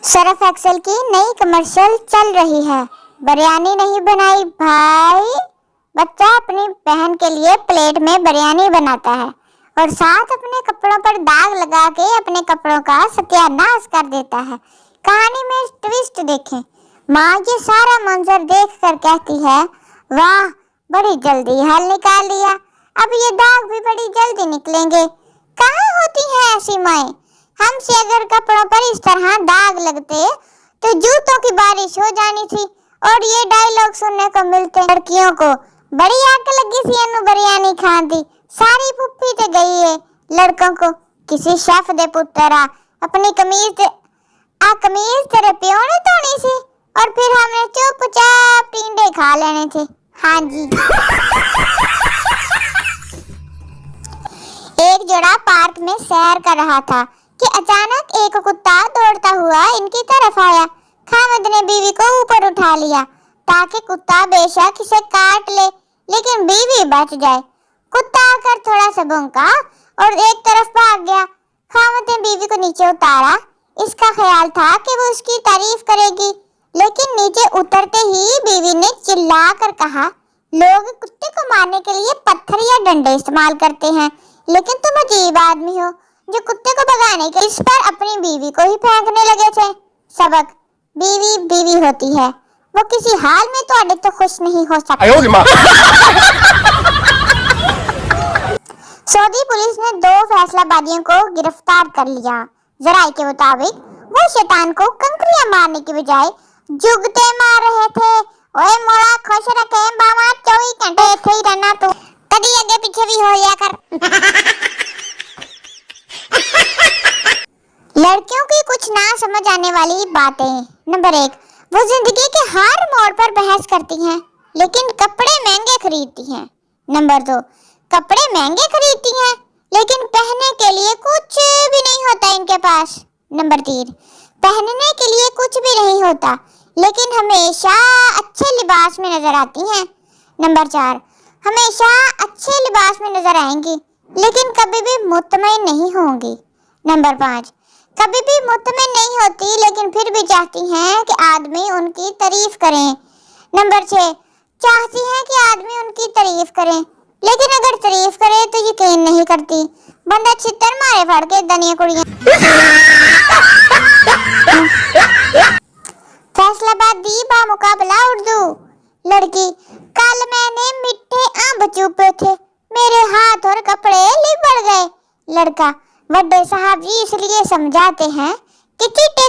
Surf Excel की नई commercial चल रही है। बिरयानी नहीं बनाई भाई। बच्चा अपनी बहन के लिए प्लेट में बिरयानी बनाता है और साथ अपने कपड़ों पर दाग लगा के अपने कपड़ों का सत्यानाश कर देता है। कहानी में ट्विस्ट देखें। माँ ये सारा मंजर देख कर कहती है, वाह बड़ी जल्दी हल निकाल लिया, अब ये दाग भी बड़ी जल्दी निकलेंगे। कहाँ होती है ऐसी माएँ? हमसे अगर कपड़ों पर इस तरह दाग लगते तो जूतों की बारिश हो जानी थी। और ये डायलॉग सुनने को मिलते लड़कियों को। बड़ी आग लगी सी अनु बिरयानी खाती, सारी फुप्पी ते गई है। लड़कों को किसी शेफ दे पुत्रा अपनी कमीज तेरे प्यो ने धोनी सी और फिर हमने चुपचाप टिंडे खा लेने थे। हाँ जी। एक जोड़ा पार्क में सैर कर रहा था कि अचानक एक कुत्ता दौड़ता हुआ इनकी तरफ आया। खामद ने बीवी को ऊपर उठा लिया ताकि कुत्ता बेशक इसे काट ले लेकिन बीवी बच जाए। कुत्ता आकर थोड़ा सा भौंका और एक तरफ भाग गया। खामद ने बीवी को नीचे उतारा। इसका ख्याल था कि वो उसकी तारीफ करेगी, लेकिन नीचे उतरते ही बीवी ने चिल्ला कर कहा, लोग कुत्ते को मारने के लिए पत्थर या डंडे इस्तेमाल करते हैं, लेकिन तुम अजीब आदमी हो जो कुत्ते को भगाने के इस पर अपनी बीवी को ही फेंकने लगे थे। सबक, बीवी बीवी होती है, वो किसी हाल में तो तो खुश नहीं हो सकती। सऊदी पुलिस ने 2 फैसलाबादियों को गिरफ्तार कर लिया। जराये के मुताबिक वो शैतान को कंकरियां मारने की बजाय जुगते मार रहे थे। ओए मोड़ा खुश रखे बाबा, 24 घंटे थे ही रहना, तो कभी आगे पीछे भी हो जाया कर। लड़कियों की कुछ ना समझ आने वाली बातें। नंबर 1, वो जिंदगी के हर मोड़ पर बहस करती हैं लेकिन कपड़े महंगे खरीदती हैं। नंबर 2, कपड़े महंगे खरीदती हैं लेकिन पहनने के लिए कुछ भी नहीं होता इनके पास। नंबर 3, पहनने के लिए कुछ भी नहीं होता लेकिन हमेशा अच्छे लिबास में नजर आती हैं। नंबर 4, हमेशा अच्छे लिबास में नजर आएंगी लेकिन कभी भी मुतमईन नहीं होंगी। नंबर 5, कभी भी मुतमईन नहीं होती लेकिन फिर भी चाहती हैं कि आदमी उनकी तारीफ करें। नंबर 6, चाहती हैं कि आदमी उनकी तारीफ करें लेकिन अगर तारीफ करे तो यकीन नहीं करती। बंदा छितर मारे फड़ के दनिया कुड़ियां। फैसलाबादी बा मुकाबला उर्दू। लड़की, कल मैंने मीठे आम चूपे थे, मेरे हाथ और कपड़े लिबड़ गए। लड़का, बड़े साहब जी इसलिए समझाते हैं कि चीटे